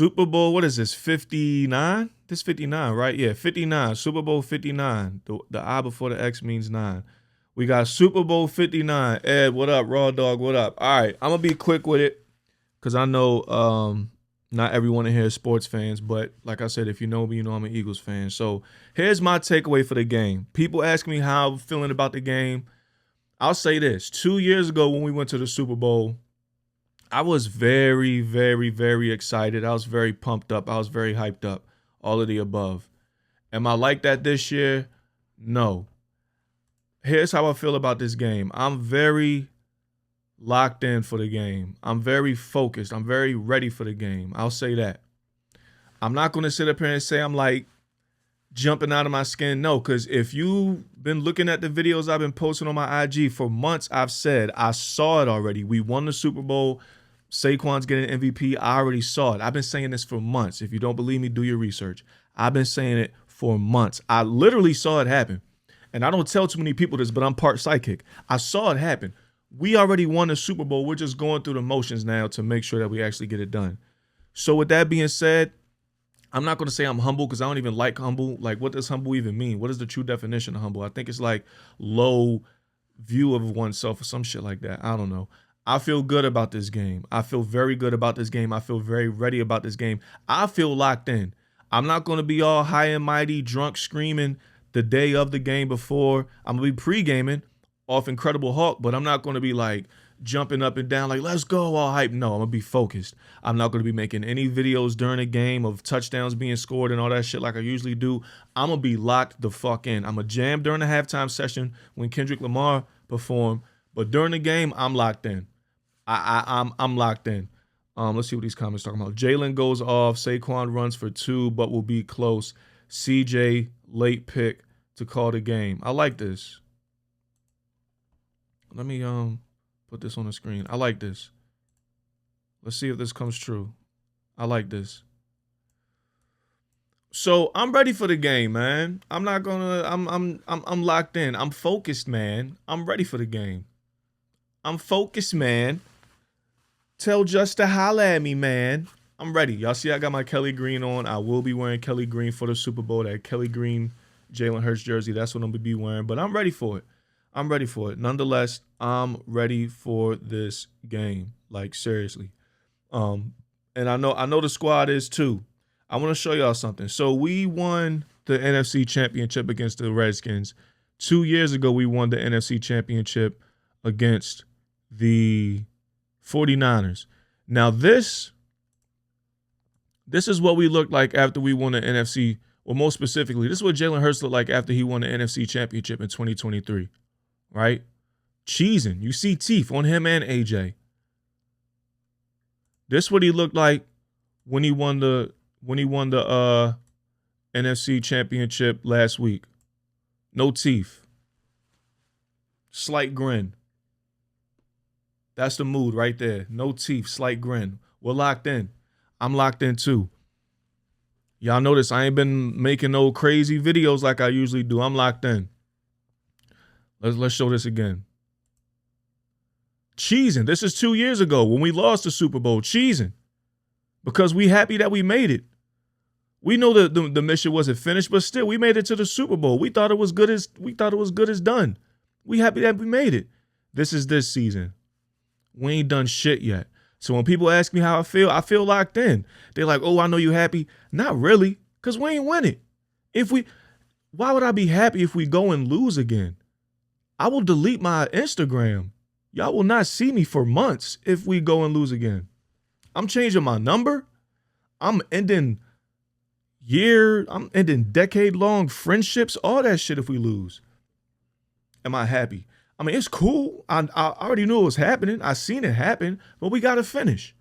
Super Bowl, what is this, 59? This 59, right? Yeah, 59, Super Bowl 59. The I before the X means 9. We got Super Bowl 59. Ed, what up? Raw Dog, what up? All right, I'm going to be quick with it because I know not everyone in here is sports fans, but like I said, if you know me, you know I'm an Eagles fan. So here's my takeaway for the game. People ask me how I'm feeling about the game. I'll say this. 2 years ago when we went to the Super Bowl, I was very, very, very excited. I was very pumped up. I was very hyped up. All of the above. Am I like that this year? No. Here's how I feel about this game. I'm very locked in for the game. I'm very focused. I'm very ready for the game. I'll say that. I'm not going to sit up here and say I'm like jumping out of my skin. No, because if you've been looking at the videos I've been posting on my IG for months, I've said I saw it already. We won the Super Bowl. Saquon's getting MVP. I already saw it. I've been saying this for months. If you don't believe me, do your research. I've been saying it for months. I literally saw it happen. And I don't tell too many people this, but I'm part psychic. I saw it happen. We already won the Super Bowl. We're just going through the motions now to make sure that we actually get it done. So with that being said, I'm not going to say I'm humble because I don't even like humble. Like, what does humble even mean? What is the true definition of humble? I think it's like low view of oneself or some shit like that. I don't know. I feel good about this game. I feel very good about this game. I feel very ready about this game. I feel locked in. I'm not going to be all high and mighty, drunk, screaming the day of the game before. I'm going to be pre-gaming off Incredible Hulk, but I'm not going to be like jumping up and down like, let's go, all hype. No, I'm going to be focused. I'm not going to be making any videos during the game of touchdowns being scored and all that shit like I usually do. I'm going to be locked the fuck in. I'm going to jam during the halftime session when Kendrick Lamar performed, but during the game, I'm locked in. I'm locked in. Let's see what these comments talking about. Jalen goes off. Saquon runs for 2, but will be close. CJ late pick to call the game. I like this. Let me put this on the screen. I like this. Let's see if this comes true. I like this. So I'm ready for the game, man. I'm locked in. I'm focused, man. I'm ready for the game. I'm focused, man. Tell Just to holla at me, man. I'm ready. Y'all see I got my Kelly Green on. I will be wearing Kelly Green for the Super Bowl. That Kelly Green Jalen Hurts jersey. That's what I'm going to be wearing. But I'm ready for it. I'm ready for it. Nonetheless, I'm ready for this game. Like, seriously. And I know the squad is too. I want to show y'all something. So we won the NFC Championship against the Redskins. 2 years ago, we won the NFC Championship against the 49ers. Now, this is what we looked like after we won the NFC. Well, more specifically, this is what Jalen Hurts looked like after he won the NFC Championship in 2023. Right? Cheesing. You see teeth on him and AJ. This is what he looked like when he won the NFC Championship last week. No teeth. Slight grin. That's the mood right there. No teeth, slight grin. We're locked in. I'm locked in too. Y'all notice I ain't been making no crazy videos like I usually do. I'm locked in. Let's show this again. Cheesing. This is 2 years ago when we lost the Super Bowl. Cheesing. Because we happy that we made it. We know that the mission wasn't finished, but still we made it to the Super Bowl. We thought it was good as done. We happy that we made it. This is this season. We ain't done shit yet. So when people ask me how I feel locked in. They're like, oh, I know you happy. Not really, because we ain't win it. Why would I be happy if we go and lose again? I will delete my Instagram. Y'all will not see me for months if we go and lose again. I'm changing my number. I'm ending decade-long friendships, all that shit if we lose. Am I happy? I mean, it's cool. I already knew it was happening. I seen it happen, but we got to finish.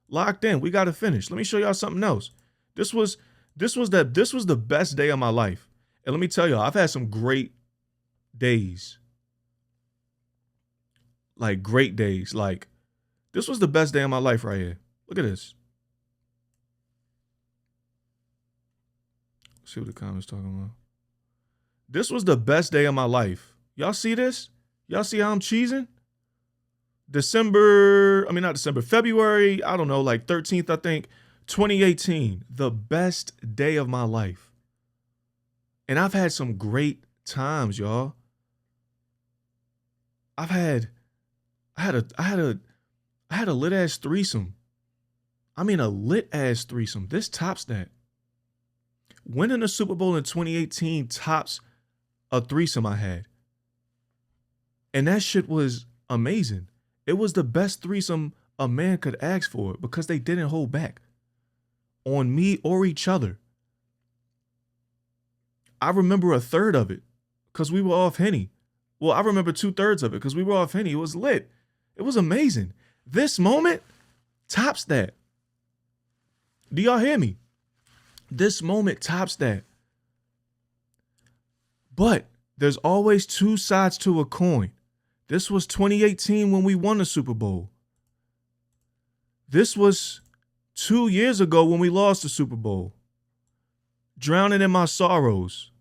Locked in. We got to finish. Let me show y'all something else. This was the best day of my life. And let me tell y'all, I've had some great days. Like, great days. Like, this was the best day of my life right here. Look at this. Let's see what the comments talking about. This was the best day of my life. Y'all see this? Y'all see how I'm cheesing? February, I don't know, like 13th, I think, 2018, the best day of my life. And I've had some great times, y'all. I had a lit ass threesome. I mean, a lit ass threesome. This tops that. Winning the Super Bowl in 2018 tops a threesome I had. And that shit was amazing. It was the best threesome a man could ask for because they didn't hold back on me or each other. I remember a third of it because we were off Henny. Well, I remember 2/3 of it because we were off Henny. It was lit. It was amazing. This moment tops that. Do y'all hear me? This moment tops that. But there's always two sides to a coin. This was 2018 when we won the Super Bowl. This was 2 years ago when we lost the Super Bowl. Drowning in my sorrows.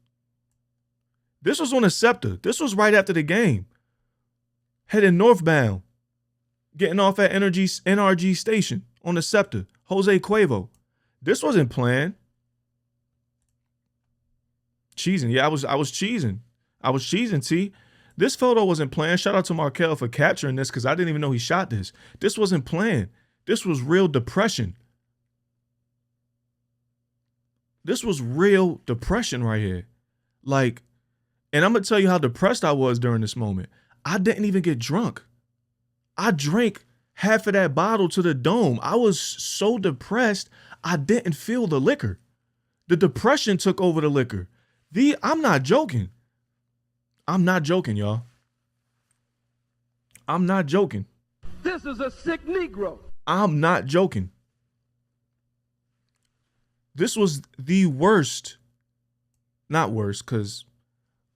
This was on a Scepter. This was right after the game. Heading northbound. Getting off at NRG Station on the Scepter. Jose Cuervo. This wasn't planned. Cheesing. Yeah, I was cheesing. I was cheesing, T. This photo wasn't planned. Shout out to Markel for capturing this because I didn't even know he shot this. This wasn't planned. This was real depression. This was real depression right here. Like, and I'm going to tell you how depressed I was during this moment. I didn't even get drunk. I drank half of that bottle to the dome. I was so depressed, I didn't feel the liquor. The depression took over the liquor. I'm not joking. I'm not joking, y'all. I'm not joking. This is a sick Negro. I'm not joking. This was the worst. Not worst, because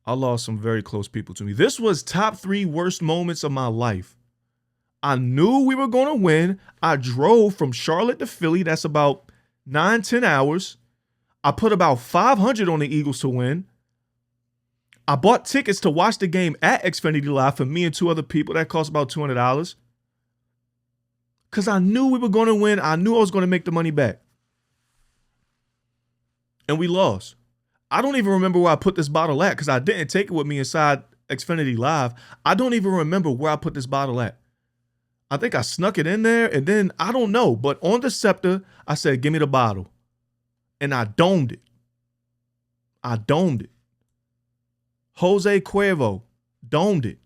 I lost some very close people to me. This was top 3 worst moments of my life. I knew we were going to win. I drove from Charlotte to Philly. That's about 9-10 hours. I put about 500 on the Eagles to win. I bought tickets to watch the game at Xfinity Live for me and 2 other people. That cost about $200. Because I knew we were going to win. I knew I was going to make the money back. And we lost. I don't even remember where I put this bottle at because I didn't take it with me inside Xfinity Live. I don't even remember where I put this bottle at. I think I snuck it in there and then I don't know. But on the Scepter, I said, give me the bottle. And I domed it. I domed it. Jose Cuervo, domed it.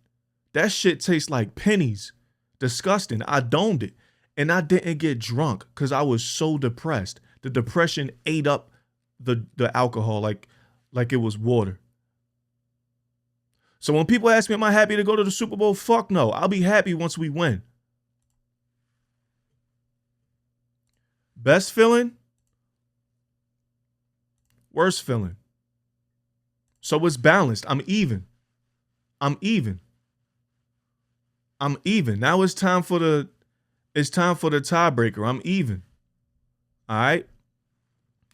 That shit tastes like pennies. Disgusting. I domed it. And I didn't get drunk because I was so depressed. The depression ate up the alcohol like it was water. So when people ask me, am I happy to go to the Super Bowl? Fuck no. I'll be happy once we win. Best feeling? Worst feeling. So it's balanced. I'm even. Now it's time for the tiebreaker. I'm even. All right.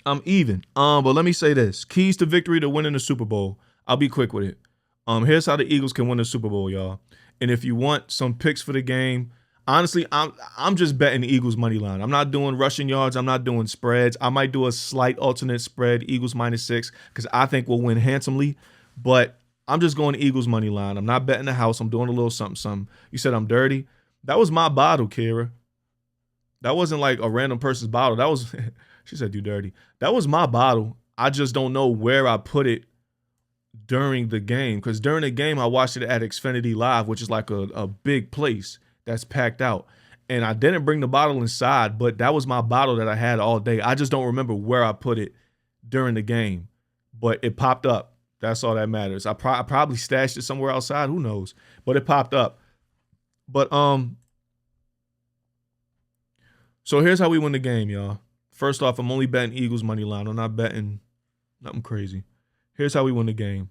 I'm even. But let me say this. Keys to victory to winning the Super Bowl. I'll be quick with it. Here's how the Eagles can win the Super Bowl, y'all. And if you want some picks for the game, honestly, I'm just betting the Eagles money line. I'm not doing rushing yards. I'm not doing spreads. I might do a slight alternate spread, Eagles -6, because I think we'll win handsomely. But I'm just going Eagles money line. I'm not betting the house. I'm doing a little something. You said I'm dirty. That was my bottle, Kira. That wasn't like a random person's bottle. That was, she said, you dirty. That was my bottle. I just don't know where I put it during the game. Because during the game, I watched it at Xfinity Live, which is like a big place that's packed out. And I didn't bring the bottle inside, but that was my bottle that I had all day. I just don't remember where I put it during the game. But it popped up. That's all that matters. I probably stashed it somewhere outside. Who knows? But it popped up. But so here's how we win the game, y'all. First off, I'm only betting Eagles money line. I'm not betting nothing crazy. Here's how we win the game.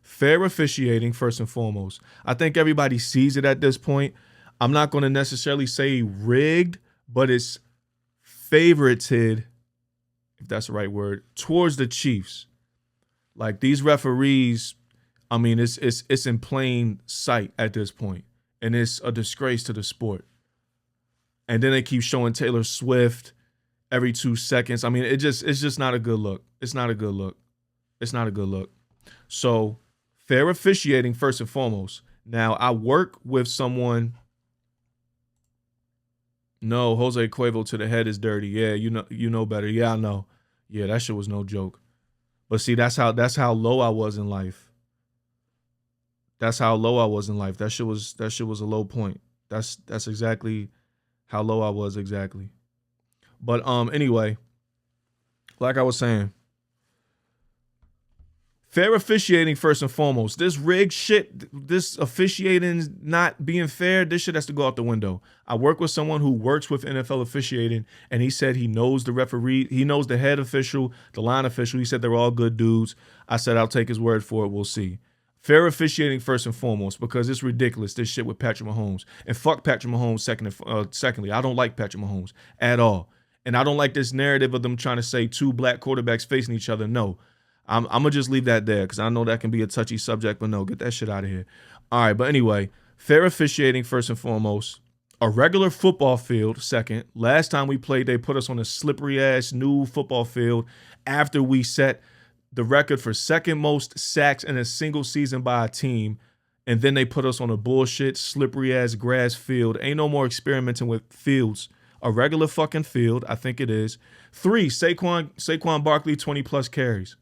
Fair officiating, first and foremost. I think everybody sees it at this point. I'm not going to necessarily say rigged, but it's favorited, if that's the right word, towards the Chiefs. Like these referees, I mean, it's in plain sight at this point, and it's a disgrace to the sport. And then they keep showing Taylor Swift every 2 seconds. I mean, it's just not a good look. It's not a good look. It's not a good look. So fair officiating first and foremost. Now, I work with someone. No, Jose Cuervo to the head is dirty. Yeah, you know better. Yeah, I know. Yeah, that shit was no joke. But see, that's how low I was in life. That's how low I was in life. That shit was a low point. That's exactly how low I was exactly. But anyway, like I was saying, fair officiating first and foremost. This rigged shit, this officiating not being fair, this shit has to go out the window. I work with someone who works with NFL officiating, and he said he knows the referee, he knows the head official, the line official. He said they're all good dudes. I said I'll take his word for it. We'll see. Fair officiating first and foremost, because it's ridiculous, this shit with Patrick Mahomes. And fuck Patrick Mahomes secondly. I don't like Patrick Mahomes at all. And I don't like this narrative of them trying to say two black quarterbacks facing each other. No. I'm going to just leave that there because I know that can be a touchy subject, but no, get that shit out of here. All right, but anyway, fair officiating first and foremost. A regular football field second. Last time we played, they put us on a slippery-ass new football field after we set the record for second most sacks in a single season by a team, and then they put us on a bullshit, slippery-ass grass field. Ain't no more experimenting with fields. A regular fucking field, I think it is. 3, Saquon Barkley, 20-plus carries.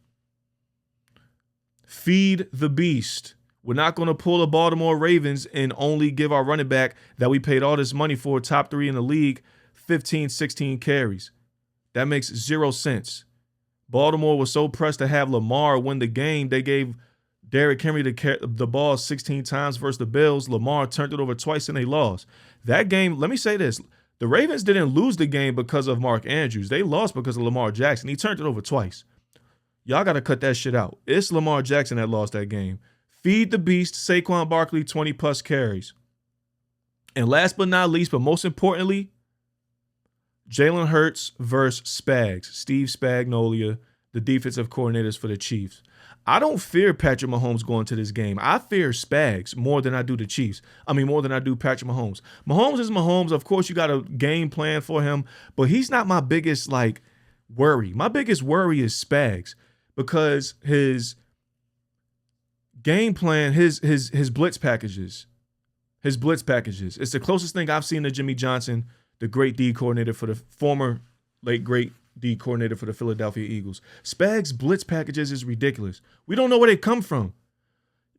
Feed the beast. We're not going to pull the Baltimore Ravens and only give our running back that we paid all this money for, top 3 in the league, 15, 16 carries. That makes 0 sense. Baltimore was so pressed to have Lamar win the game, they gave Derrick Henry the ball 16 times versus the Bills. Lamar turned it over twice and they lost. That game, let me say this. The Ravens didn't lose the game because of Mark Andrews. They lost because of Lamar Jackson. He turned it over twice. Y'all got to cut that shit out. It's Lamar Jackson that lost that game. Feed the beast, Saquon Barkley, 20-plus carries. And last but not least, but most importantly, Jalen Hurts versus Spags. Steve Spagnuolo, the defensive coordinators for the Chiefs. I don't fear Patrick Mahomes going to this game. I fear Spags more than I do the Chiefs. More than I do Patrick Mahomes. Mahomes is Mahomes. Of course, you got a game plan for him, but he's not my biggest, worry. My biggest worry is Spags. Because his game plan, his blitz packages, it's the closest thing I've seen to Jimmy Johnson, the great D coordinator for the former late great D coordinator for the Philadelphia Eagles. Spags' blitz packages is ridiculous. We don't know where they come from.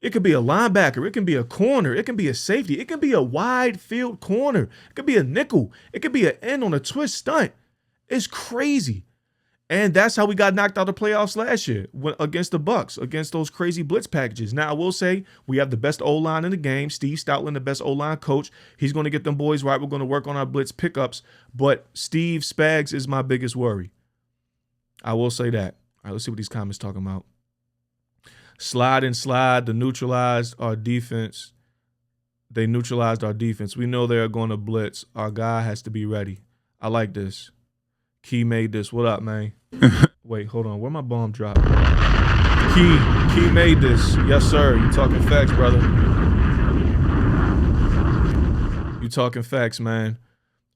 It could be a linebacker. It can be a corner. It can be a safety. It can be a wide field corner. It could be a nickel. It could be an end on a twist stunt. It's crazy. And that's how we got knocked out of the playoffs last year against the Bucs, against those crazy blitz packages. Now, I will say we have the best O-line in the game. Steve Stoutland, the best O-line coach. He's going to get them boys right. We're going to work on our blitz pickups. But Steve Spags is my biggest worry. I will say that. All right, let's see what these comments talking about. Slide and slide. They neutralized our defense. We know they're going to blitz. Our guy has to be ready. I like this. Key made this. What up, man? Wait, hold on. Where my bomb drop? Key made this. Yes, sir. You talking facts, brother. You talking facts, man.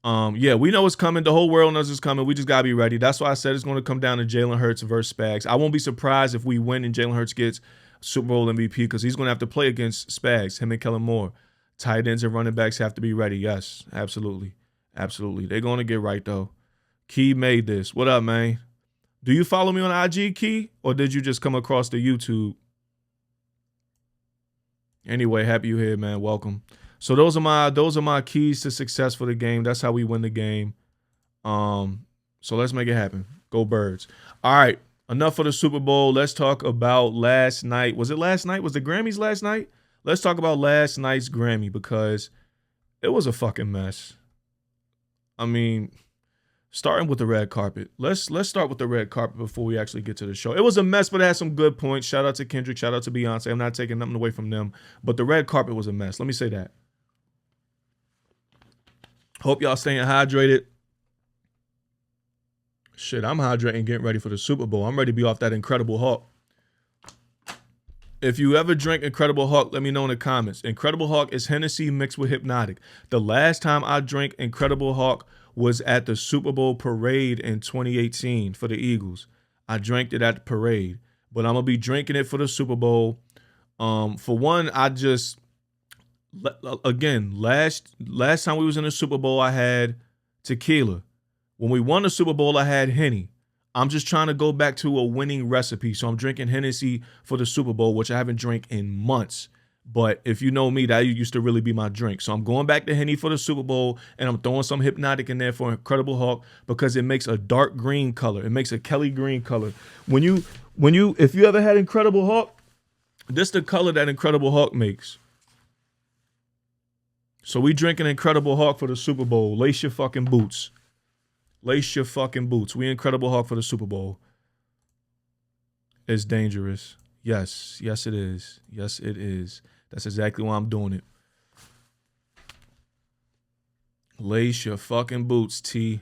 Yeah, we know it's coming. The whole world knows it's coming. We just got to be ready. That's why I said it's going to come down to Jalen Hurts versus Spags. I won't be surprised if we win and Jalen Hurts gets Super Bowl MVP because he's going to have to play against Spags, him and Kellen Moore. Tight ends and running backs have to be ready. Yes, absolutely. Absolutely. They're going to get right, though. Key made this. What up, man? Do you follow me on IG, Key? Or did you just come across the YouTube? Anyway, happy you're here, man. Welcome. So those are my keys to success for the game. That's how we win the game. So let's make it happen. Go Birds. All right. Enough for the Super Bowl. Let's talk about last night. Was it last night? Was the Grammys last night? Let's talk about last night's Grammy because it was a fucking mess. Starting with the red carpet. Let's start with the red carpet before we actually get to the show. It was a mess, but it had some good points. Shout out to Kendrick. Shout out to Beyonce. I'm not taking nothing away from them, but the red carpet was a mess. Let me say that. Hope y'all staying hydrated. Shit, I'm hydrating, getting ready for the Super Bowl. I'm ready to be off that Incredible Hulk. If you ever drink Incredible Hulk, let me know in the comments. Incredible Hulk is Hennessy mixed with Hypnotic. The last time I drank Incredible Hulk was at the Super Bowl parade in 2018 for the Eagles. I drank it at the parade, but I'm gonna be drinking it for the Super Bowl. For one, again, last time we was in the Super Bowl, I had tequila. When we won the Super Bowl, I had Henny. I'm just trying to go back to a winning recipe. So I'm drinking Hennessy for the Super Bowl, which I haven't drank in months. But if you know me, that used to really be my drink. So I'm going back to Henny for the Super Bowl, and I'm throwing some Hypnotic in there for Incredible Hulk because it makes a dark green color. It makes a Kelly green color. If you ever had Incredible Hulk, this the color that Incredible Hulk makes. So we drinking Incredible Hulk for the Super Bowl. Lace your fucking boots. Lace your fucking boots. We Incredible Hulk for the Super Bowl. It's dangerous. Yes. Yes, it is. Yes, it is. That's exactly why I'm doing it. Lace your fucking boots, T.